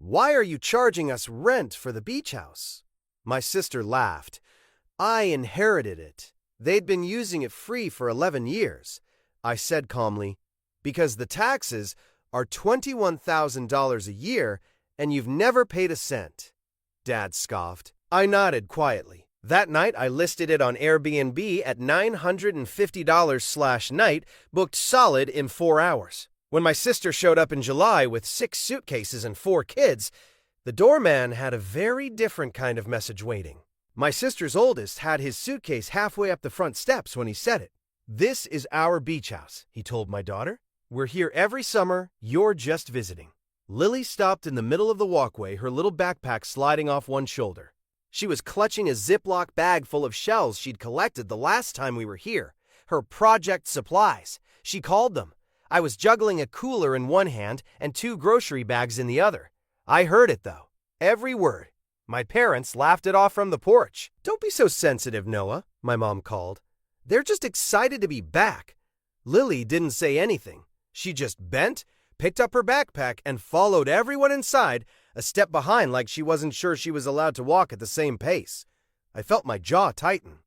"Why are you charging us rent for the beach house?" My sister laughed. "I inherited it. They'd been using it free for 11 years. I said calmly, "Because the taxes are $21,000 a year and you've never paid a cent." Dad scoffed. I nodded quietly. That night, I listed it on Airbnb at $950 /night, booked solid in 4 hours. When my sister showed up in July with 6 suitcases and 4 kids, the doorman had a very different kind of message waiting. My sister's oldest had his suitcase halfway up the front steps when he said it. "This is our beach house," he told my daughter. "We're here every summer. You're just visiting." Lily stopped in the middle of the walkway, her little backpack sliding off one shoulder. She was clutching a Ziploc bag full of shells she'd collected the last time we were here. Her project supplies. She called them. I was juggling a cooler in one hand and 2 grocery bags in the other. I heard it, though. Every word. My parents laughed it off from the porch. "Don't be so sensitive, Noah," my mom called. "They're just excited to be back." Lily didn't say anything. She just bent, picked up her backpack, and followed everyone inside, a step behind like she wasn't sure she was allowed to walk at the same pace. I felt my jaw tighten.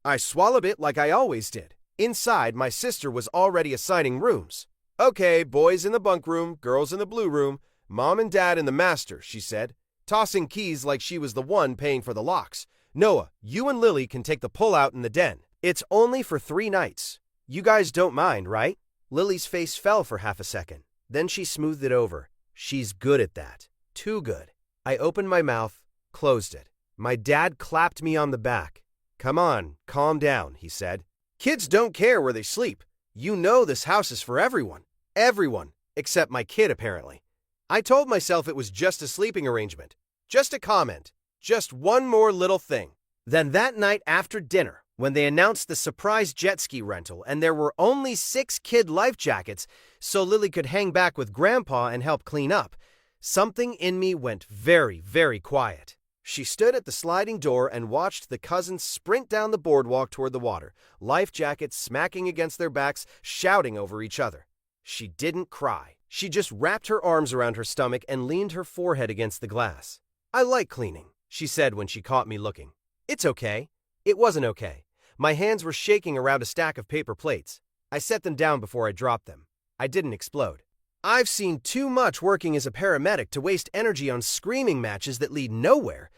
I swallowed it like I always did. Inside, my sister was already assigning rooms. "Okay, boys in the bunk room, girls in the blue room, mom and dad in the master," she said, tossing keys like she was the one paying for the locks. "Noah, you and Lily can take the pull-out in the den. It's only for 3 nights. You guys don't mind, right?" Lily's face fell for half a second. Then she smoothed it over. She's good at that. Too good. I opened my mouth, closed it. My dad clapped me on the back. "Come on, calm down," he said. "Kids don't care where they sleep. You know this house is for everyone. Everyone, except my kid, apparently." I told myself it was just a sleeping arrangement. Just a comment. Just one more little thing. Then that night after dinner, when they announced the surprise jet ski rental and there were only 6 kid life jackets so Lily could hang back with Grandpa and help clean up, something in me went very, very quiet. She stood at the sliding door and watched the cousins sprint down the boardwalk toward the water, life jackets smacking against their backs, shouting over each other. She didn't cry. She just wrapped her arms around her stomach and leaned her forehead against the glass. "I like cleaning," she said when she caught me looking. "It's okay." It wasn't okay. My hands were shaking around a stack of paper plates. I set them down before I dropped them. I didn't explode. I've seen too much working as a paramedic to waste energy on screaming matches that lead nowhere,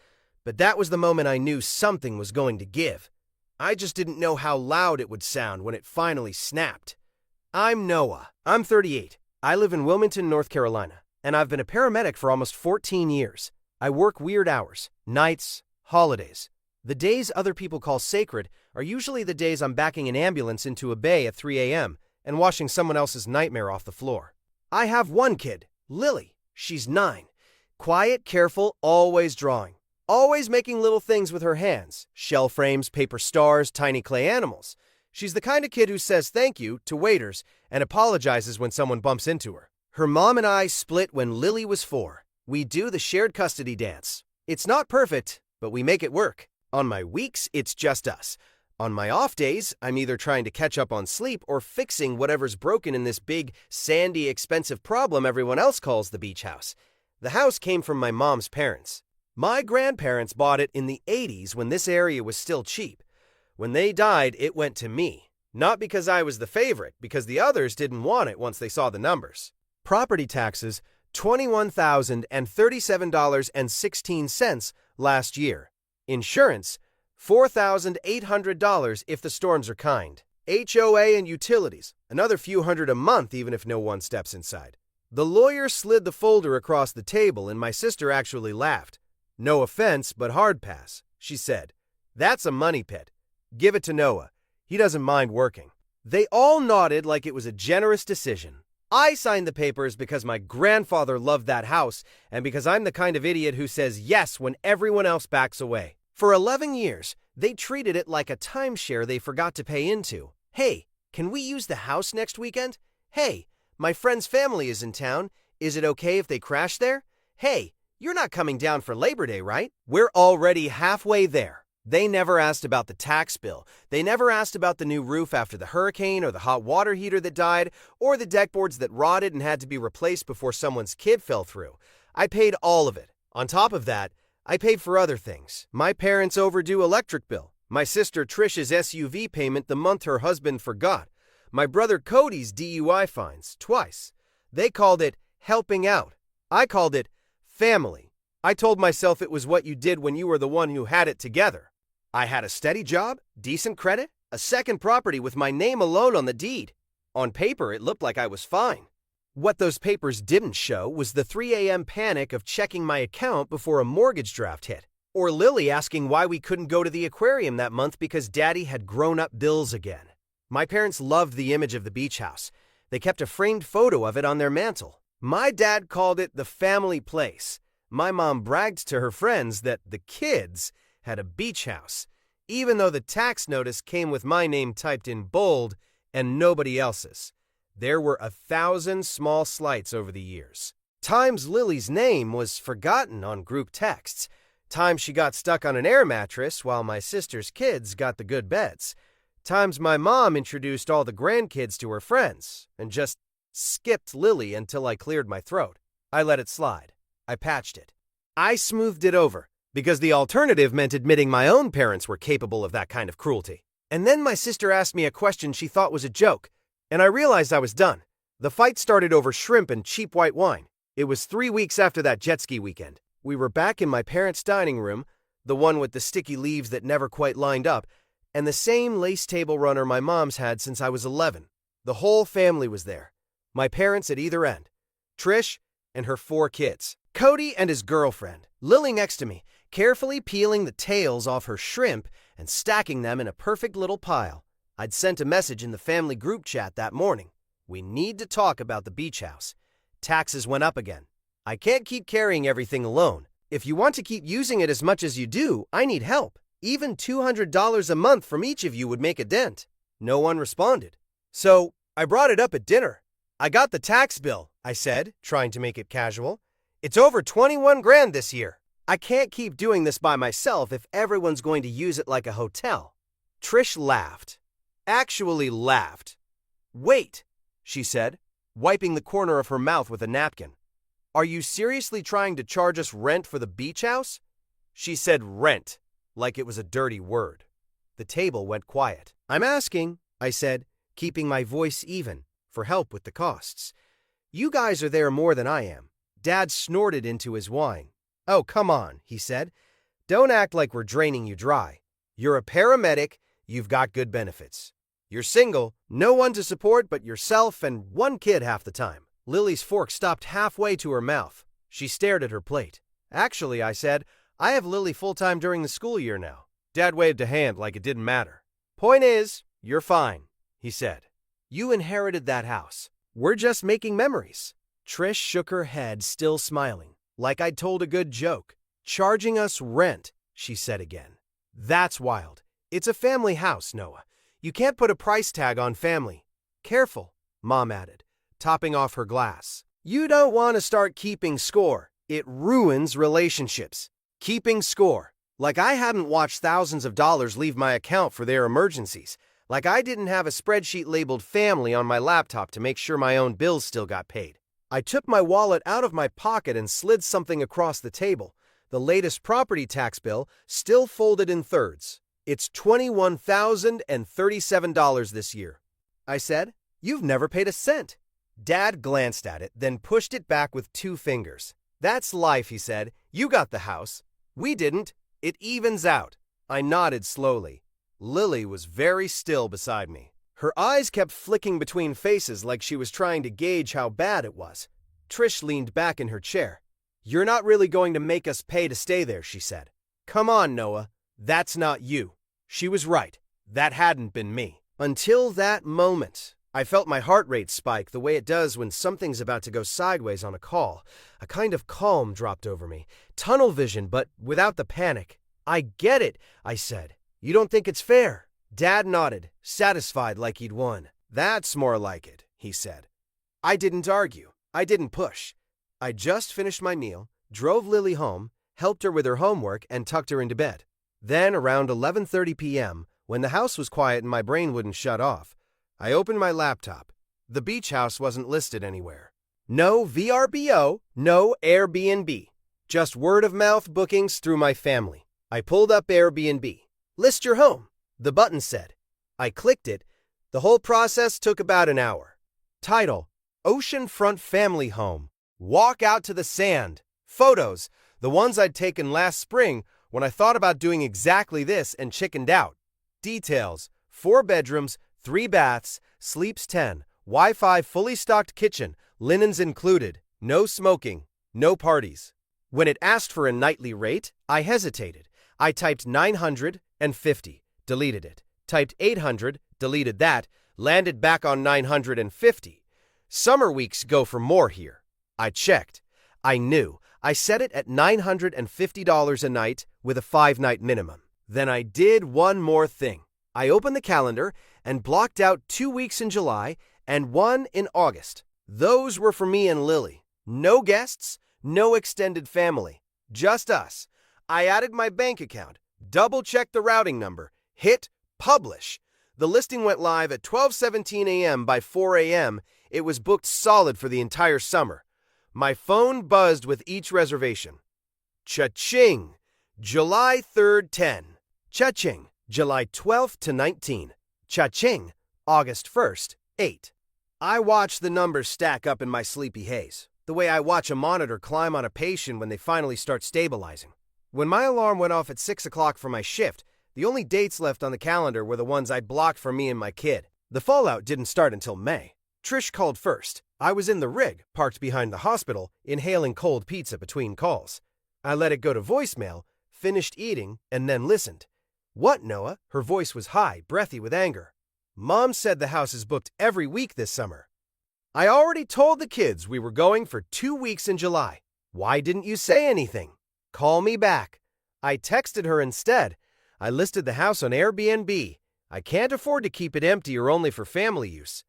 but that was the moment I knew something was going to give. I just didn't know how loud it would sound when it finally snapped. I'm Noah. I'm 38. I live in Wilmington, North Carolina, and I've been a paramedic for almost 14 years. I work weird hours, nights, holidays. The days other people call sacred are usually the days I'm backing an ambulance into a bay at 3 a.m. and washing someone else's nightmare off the floor. I have one kid, Lily. She's 9. Quiet, careful, always drawing. Always making little things with her hands. Shell frames, paper stars, tiny clay animals. She's the kind of kid who says thank you to waiters and apologizes when someone bumps into her. Her mom and I split when Lily was 4. We do the shared custody dance. It's not perfect, but we make it work. On my weeks, it's just us. On my off days, I'm either trying to catch up on sleep or fixing whatever's broken in this big, sandy, expensive problem everyone else calls the beach house. The house came from my mom's parents. My grandparents bought it in the 80s when this area was still cheap. When they died, it went to me. Not because I was the favorite, because the others didn't want it once they saw the numbers. Property taxes, $21,037.16 last year. Insurance, $4,800 if the storms are kind. HOA and utilities, another few hundred a month even if no one steps inside. The lawyer slid the folder across the table and my sister actually laughed. "No offense, but hard pass," she said. "That's a money pit. Give it to Noah. He doesn't mind working." They all nodded like it was a generous decision. I signed the papers because my grandfather loved that house and because I'm the kind of idiot who says yes when everyone else backs away. For 11 years, they treated it like a timeshare they forgot to pay into. "Hey, can we use the house next weekend? Hey, my friend's family is in town. Is it okay if they crash there? Hey, you're not coming down for Labor Day, right?" We're already halfway there. They never asked about the tax bill. They never asked about the new roof after the hurricane or the hot water heater that died or the deck boards that rotted and had to be replaced before someone's kid fell through. I paid all of it. On top of that, I paid for other things. My parents' overdue electric bill, my sister Trish's SUV payment the month her husband forgot, my brother Cody's DUI fines, twice. They called it helping out. I called it family. I told myself it was what you did when you were the one who had it together. I had a steady job, decent credit, a second property with my name alone on the deed. On paper, it looked like I was fine. What those papers didn't show was the 3 a.m. panic of checking my account before a mortgage draft hit, or Lily asking why we couldn't go to the aquarium that month because Daddy had grown-up bills again. My parents loved the image of the beach house. They kept a framed photo of it on their mantle. My dad called it the family place. My mom bragged to her friends that the kids had a beach house, even though the tax notice came with my name typed in bold and nobody else's. There were 1,000 small slights over the years. Times Lily's name was forgotten on group texts. Times she got stuck on an air mattress while my sister's kids got the good beds. Times my mom introduced all the grandkids to her friends and just skipped Lily until I cleared my throat. I let it slide. I patched it. I smoothed it over, because the alternative meant admitting my own parents were capable of that kind of cruelty. And then my sister asked me a question she thought was a joke, and I realized I was done. The fight started over shrimp and cheap white wine. It was 3 weeks after that jet ski weekend. We were back in my parents' dining room, the one with the sticky leaves that never quite lined up, and the same lace table runner my mom's had since I was 11. The whole family was there. My parents at either end. Trish and her 4 kids. Cody and his girlfriend, Lily next to me, carefully peeling the tails off her shrimp and stacking them in a perfect little pile. I'd sent a message in the family group chat that morning. We need to talk about the beach house. Taxes went up again. I can't keep carrying everything alone. If you want to keep using it as much as you do, I need help. Even $200 a month from each of you would make a dent. No one responded. So I brought it up at dinner. I got the tax bill, I said, trying to make it casual. It's over 21 grand this year. I can't keep doing this by myself if everyone's going to use it like a hotel. Trish laughed. Actually laughed. Wait, she said, wiping the corner of her mouth with a napkin. Are you seriously trying to charge us rent for the beach house? She said rent, like it was a dirty word. The table went quiet. I'm asking, I said, keeping my voice even, for help with the costs. You guys are there more than I am. Dad snorted into his wine. Oh, come on, he said. Don't act like we're draining you dry. You're a paramedic, you've got good benefits. You're single, no one to support but yourself and 1 kid half the time. Lily's fork stopped halfway to her mouth. She stared at her plate. Actually, I said, I have Lily full-time during the school year now. Dad waved a hand like it didn't matter. Point is, you're fine, he said. You inherited that house. We're just making memories. Trish shook her head, still smiling, like I'd told a good joke. Charging us rent, she said again. That's wild. It's a family house, Noah. You can't put a price tag on family. Careful, Mom added, topping off her glass. You don't want to start keeping score. It ruins relationships. Keeping score. Like I hadn't watched thousands of dollars leave my account for their emergencies. Like I didn't have a spreadsheet labeled family on my laptop to make sure my own bills still got paid. I took my wallet out of my pocket and slid something across the table. The latest property tax bill, still folded in thirds. It's $21,037 this year. I said, You've never paid a cent. Dad glanced at it, then pushed it back with 2 fingers. That's life, he said. You got the house. We didn't. It evens out. I nodded slowly. Lily was very still beside me. Her eyes kept flicking between faces like she was trying to gauge how bad it was. Trish leaned back in her chair. You're not really going to make us pay to stay there, she said. Come on, Noah. That's not you. She was right. That hadn't been me. Until that moment, I felt my heart rate spike the way it does when something's about to go sideways on a call. A kind of calm dropped over me. Tunnel vision, but without the panic. I get it, I said. You don't think it's fair? Dad nodded, satisfied like he'd won. That's more like it, he said. I didn't argue. I didn't push. I just finished my meal, drove Lily home, helped her with her homework, and tucked her into bed. Then, around 11:30 p.m., when the house was quiet and my brain wouldn't shut off, I opened my laptop. The beach house wasn't listed anywhere. No VRBO, no Airbnb. Just word-of-mouth bookings through my family. I pulled up Airbnb. List your home, the button said. I clicked it. The whole process took about an hour. Title: Oceanfront Family Home. Walk out to the sand. Photos: the ones I'd taken last spring when I thought about doing exactly this and chickened out. Details: 4 bedrooms, 3 baths, sleeps 10, Wi-Fi, fully stocked kitchen, linens included, no smoking, no parties. When it asked for a nightly rate, I hesitated. I typed 950, deleted it. Typed 800, deleted that, landed back on 950. Summer weeks go for more here. I checked. I knew. I set it at $950 a night with a 5-night minimum. Then I did one more thing. I opened the calendar and blocked out 2 weeks in July and 1 in August. Those were for me and Lily. No guests, no extended family. Just us. I added my bank account, double-checked the routing number, hit publish. The listing went live at 12:17 a.m. By 4 a.m., it was booked solid for the entire summer. My phone buzzed with each reservation. Cha-ching! July 3rd, 10. Cha-ching! July 12th to 19. Cha-ching! August 1st, 8. I watched the numbers stack up in my sleepy haze, the way I watch a monitor climb on a patient when they finally start stabilizing. When my alarm went off at 6 o'clock for my shift, the only dates left on the calendar were the ones I'd blocked for me and my kid. The fallout didn't start until May. Trish called first. I was in the rig, parked behind the hospital, inhaling cold pizza between calls. I let it go to voicemail, finished eating, and then listened. What, Noah? Her voice was high, breathy with anger. Mom said the house is booked every week this summer. I already told the kids we were going for 2 weeks in July. Why didn't you say anything? Call me back. I texted her instead. I listed the house on Airbnb. I can't afford to keep it empty or only for family use.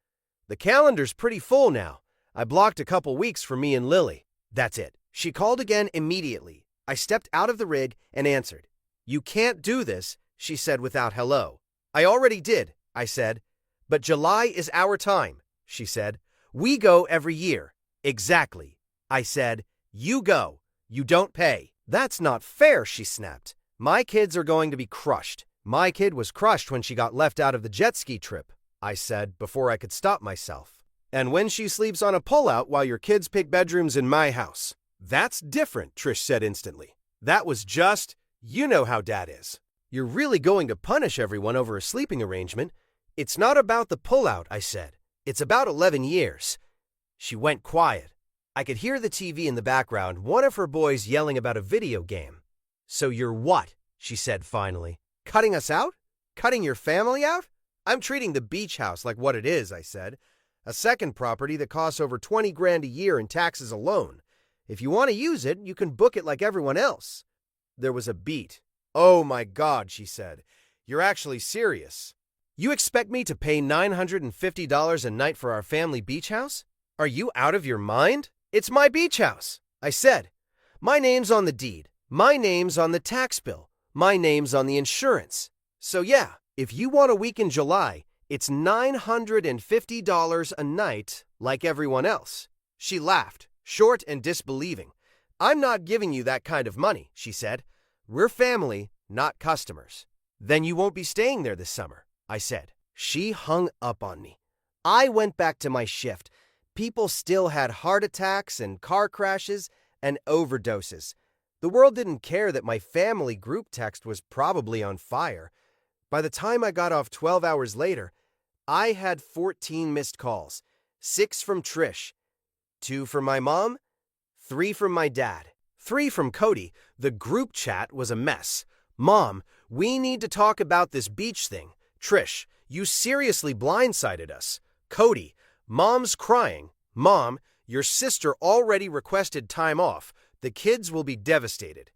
The calendar's pretty full now. I blocked a couple weeks for me and Lily. That's it. She called again immediately. I stepped out of the rig and answered. You can't do this, she said without hello. I already did, I said. But July is our time, she said. We go every year. Exactly. I said, you go. You don't pay. That's not fair, she snapped. My kids are going to be crushed. My kid was crushed when she got left out of the jet ski trip, I said before I could stop myself. And when she sleeps on a pullout while your kids pick bedrooms in my house. That's different, Trish said instantly. That was just, you know how Dad is. You're really going to punish everyone over a sleeping arrangement. It's not about the pullout, I said. It's about 11 years. She went quiet. I could hear the TV in the background, one of her boys yelling about a video game. So you're what? She said finally. Cutting us out? Cutting your family out? I'm treating the beach house like what it is, I said. A second property that costs over 20 grand a year in taxes alone. If you want to use it, you can book it like everyone else. There was a beat. Oh my God, she said. You're actually serious. You expect me to pay $950 a night for our family beach house? Are you out of your mind? It's my beach house, I said. My name's on the deed. My name's on the tax bill. My name's on the insurance. So yeah, if you want a week in July, it's $950 a night like everyone else. She laughed, short and disbelieving. I'm not giving you that kind of money, she said. We're family, not customers. Then you won't be staying there this summer, I said. She hung up on me. I went back to my shift. People still had heart attacks and car crashes and overdoses. The world didn't care that my family group text was probably on fire. By the time I got off 12 hours later, I had 14 missed calls, 6 from Trish, 2 from my mom, 3 from my dad, 3 from Cody. The group chat was a mess. Mom, we need to talk about this beach thing. Trish, you seriously blindsided us. Cody, Mom's crying. Mom, your sister already requested time off. The kids will be devastated.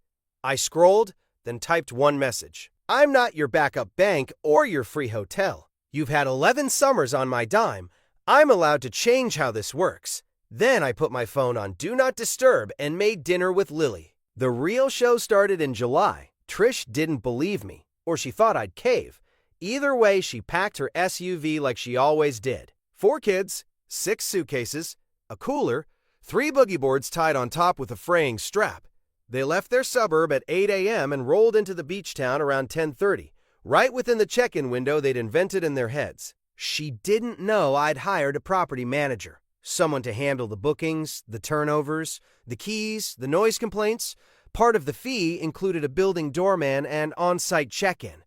I scrolled, then typed one message. I'm not your backup bank or your free hotel. You've had 11 summers on my dime. I'm allowed to change how this works. Then I put my phone on Do Not Disturb and made dinner with Lily. The real show started in July. Trish didn't believe me, or she thought I'd cave. Either way, she packed her SUV like she always did. 4 kids, 6 suitcases, a cooler, 3 boogie boards tied on top with a fraying strap. They left their suburb at 8 a.m. and rolled into the beach town around 10:30, right within the check-in window they'd invented in their heads. She didn't know I'd hired a property manager, someone to handle the bookings, the turnovers, the keys, the noise complaints. Part of the fee included a building doorman and on-site check-in.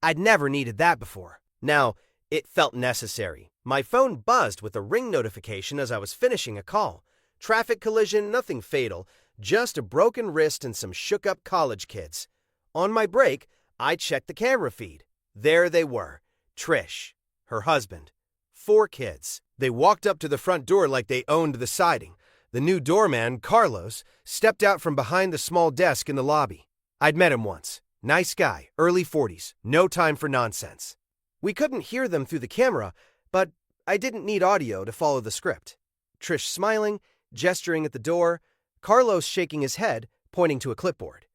I'd never needed that before. Now, it felt necessary. My phone buzzed with a ring notification as I was finishing a call. Traffic collision, nothing fatal, just a broken wrist and some shook-up college kids. On my break, I checked the camera feed. There they were. Trish, her husband, 4 kids. They walked up to the front door like they owned the siding. The new doorman, Carlos, stepped out from behind the small desk in the lobby. I'd met him once. Nice guy, early 40s, no time for nonsense. We couldn't hear them through the camera, but I didn't need audio to follow the script. Trish smiling, gesturing at the door, Carlos shaking his head, pointing to a clipboard.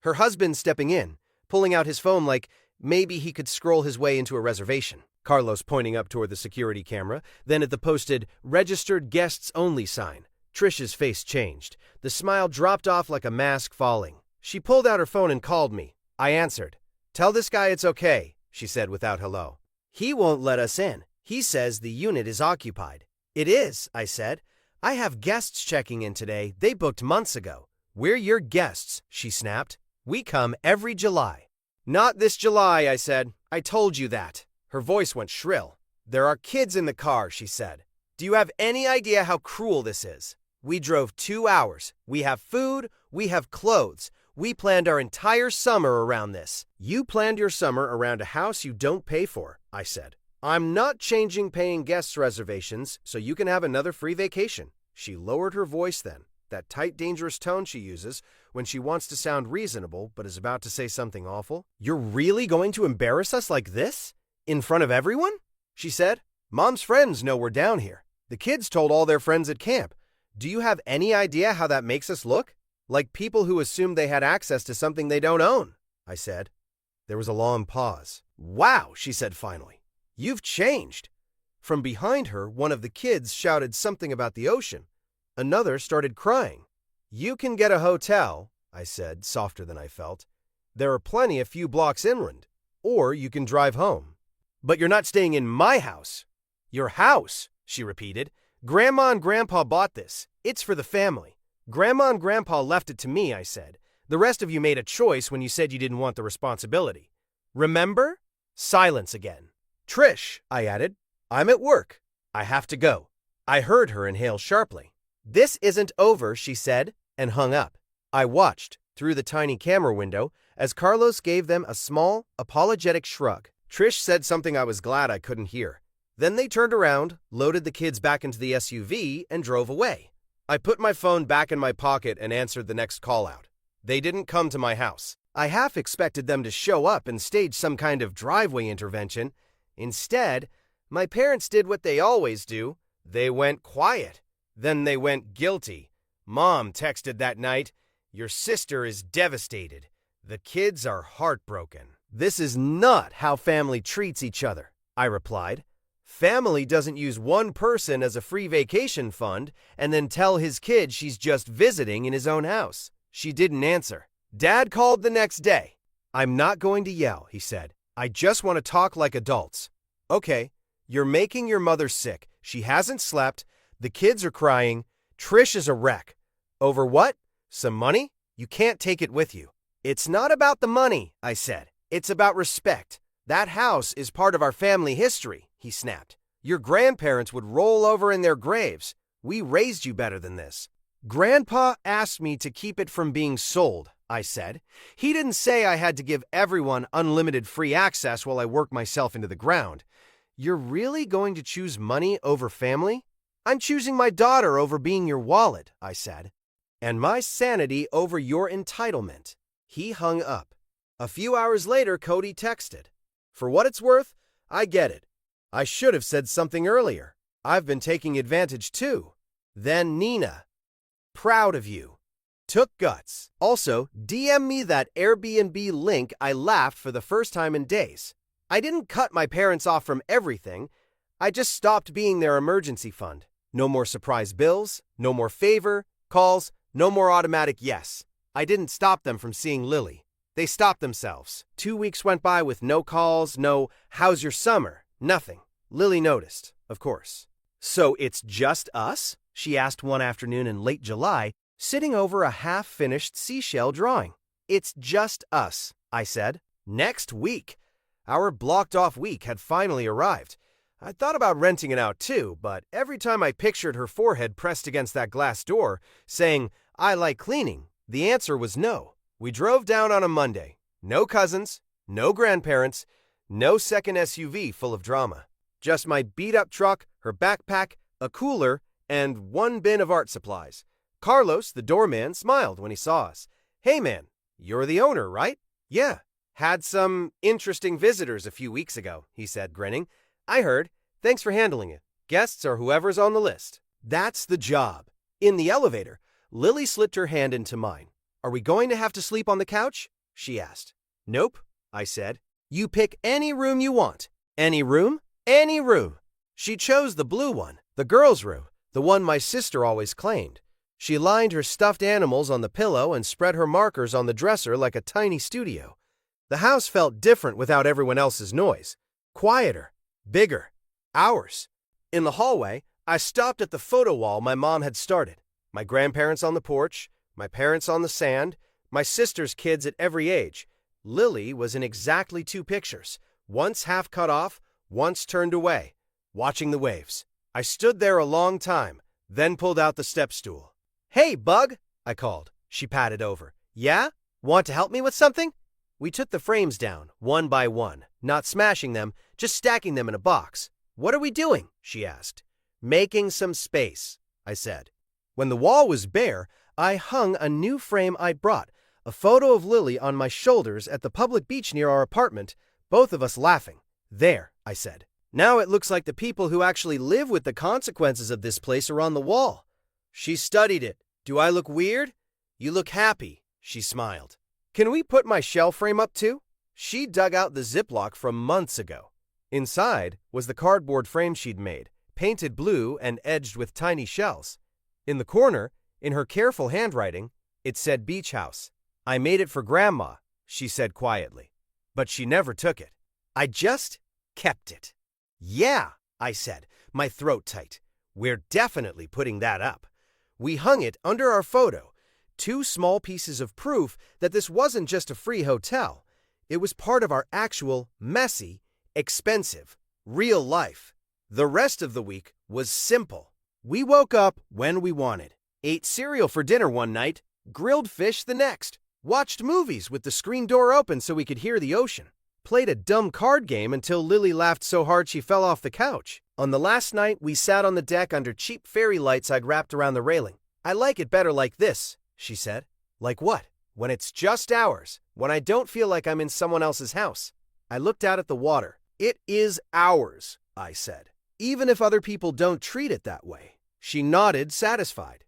Her husband stepping in, pulling out his phone like maybe he could scroll his way into a reservation. Carlos pointing up toward the security camera, then at the posted "Registered Guests Only" sign. Trish's face changed. The smile dropped off like a mask falling. She pulled out her phone and called me. I answered. "Tell this guy it's okay," she said without hello. "He won't let us in. He says the unit is occupied." "It is," I said. "I have guests checking in today. They booked months ago." "We're your guests," she snapped. "We come every July." "Not this July," I said. "I told you that." Her voice went shrill. "There are kids in the car," she said. "Do you have any idea how cruel this is? We drove 2 hours. We have food. We have clothes. We planned our entire summer around this." "You planned your summer around a house you don't pay for," I said. "I'm not changing paying guests reservations so you can have another free vacation." She lowered her voice then, that tight, dangerous tone she uses when she wants to sound reasonable but is about to say something awful. "You're really going to embarrass us like this? In front of everyone?" She said. "Mom's friends know we're down here. The kids told all their friends at camp. Do you have any idea how that makes us look? Like people who assume they had access to something they don't own," I said. There was a long pause. "Wow," she said finally. "You've changed." From behind her, one of the kids shouted something about the ocean. Another started crying. "You can get a hotel," I said, softer than I felt. "There are plenty a few blocks inland. Or you can drive home." "But you're not staying in my house." "Your house," she repeated. "Grandma and Grandpa bought this. It's for the family." "Grandma and Grandpa left it to me," I said. "The rest of you made a choice when you said you didn't want the responsibility. Remember?" Silence again. "Trish," I added, "I'm at work. I have to go." I heard her inhale sharply. "This isn't over," she said, and hung up. I watched, through the tiny camera window, as Carlos gave them a small, apologetic shrug. Trish said something I was glad I couldn't hear. Then they turned around, loaded the kids back into the SUV, and drove away. I put my phone back in my pocket and answered the next call out. They didn't come to my house. I half expected them to show up and stage some kind of driveway intervention. Instead, my parents did what they always do. They went quiet. Then they went guilty. Mom texted that night, "Your sister is devastated. The kids are heartbroken." "This is not how family treats each other," I replied. "Family doesn't use one person as a free vacation fund and then tell his kid she's just visiting in his own house." She didn't answer. Dad called the next day. "I'm not going to yell," he said. "I just want to talk like adults." "Okay, you're making your mother sick. She hasn't slept. The kids are crying. Trish is a wreck. Over what? Some money? You can't take it with you." "It's not about the money," I said. "It's about respect. That house is part of our family history," he snapped. "Your grandparents would roll over in their graves. We raised you better than this." "Grandpa asked me to keep it from being sold," I said. "He didn't say I had to give everyone unlimited free access while I work myself into the ground." "You're really going to choose money over family?" "I'm choosing my daughter over being your wallet," I said. "And my sanity over your entitlement." He hung up. A few hours later, Cody texted. "For what it's worth, I get it. I should have said something earlier. I've been taking advantage too." Then Nina. "Proud of you. Took guts. Also, DM me that Airbnb link." I laughed for the first time in days. I didn't cut my parents off from everything. I just stopped being their emergency fund. No more surprise bills, no more favor, calls, no more automatic yes. I didn't stop them from seeing Lily. They stopped themselves. 2 weeks went by with no calls, no "how's your summer?" Nothing. Lily noticed, of course. "So it's just us?" she asked one afternoon in late July, sitting over a half-finished seashell drawing. "It's just us," I said. "Next week." Our blocked-off week had finally arrived. I thought about renting it out too, but every time I pictured her forehead pressed against that glass door, saying, "I like cleaning," the answer was no. We drove down on a Monday. No cousins, no grandparents, no second SUV full of drama. Just my beat-up truck, her backpack, a cooler, and one bin of art supplies. Carlos, the doorman, smiled when he saw us. "Hey man, you're the owner, right?" "Yeah. Had some interesting visitors a few weeks ago," he said, grinning. "I heard. Thanks for handling it. Guests are whoever's on the list." That's the job. In the elevator, Lily slipped her hand into mine. "Are we going to have to sleep on the couch?" she asked. "Nope," I said. "You pick any room you want." "Any room?" "Any room." She chose the blue one, the girls' room, the one my sister always claimed. She lined her stuffed animals on the pillow and spread her markers on the dresser like a tiny studio. The house felt different without everyone else's noise. Quieter. Bigger. Ours. In the hallway, I stopped at the photo wall my mom had started. My grandparents on the porch, my parents on the sand, my sister's kids at every age. Lily was in exactly 2 pictures, once half cut off, once turned away, watching the waves. I stood there a long time, then pulled out the step stool. "Hey, Bug," I called. She patted over. "Yeah? Want to help me with something?" We took the frames down, one by one, not smashing them, just stacking them in a box. "What are we doing?" she asked. "Making some space," I said. When the wall was bare, I hung a new frame I'd brought, a photo of Lily on my shoulders at the public beach near our apartment, both of us laughing. "There," I said. "Now it looks like the people who actually live with the consequences of this place are on the wall." She studied it. "Do I look weird?" "You look happy," she smiled. "Can we put my shell frame up too?" She dug out the Ziploc from months ago. Inside was the cardboard frame she'd made, painted blue and edged with tiny shells. In the corner, in her careful handwriting, it said Beach House. "I made it for Grandma," she said quietly. But she never took it. I just kept it. "Yeah," I said, my throat tight. "We're definitely putting that up." We hung it under our photo, 2 small pieces of proof that this wasn't just a free hotel. It was part of our actual, messy, expensive, real life. The rest of the week was simple. We woke up when we wanted, ate cereal for dinner one night, grilled fish the next, watched movies with the screen door open so we could hear the ocean, played a dumb card game until Lily laughed so hard she fell off the couch. On the last night, we sat on the deck under cheap fairy lights I'd wrapped around the railing. "I like it better like this," she said. "Like what?" "When it's just ours, when I don't feel like I'm in someone else's house." I looked out at the water. "It is ours," I said, "even if other people don't treat it that way." She nodded, satisfied.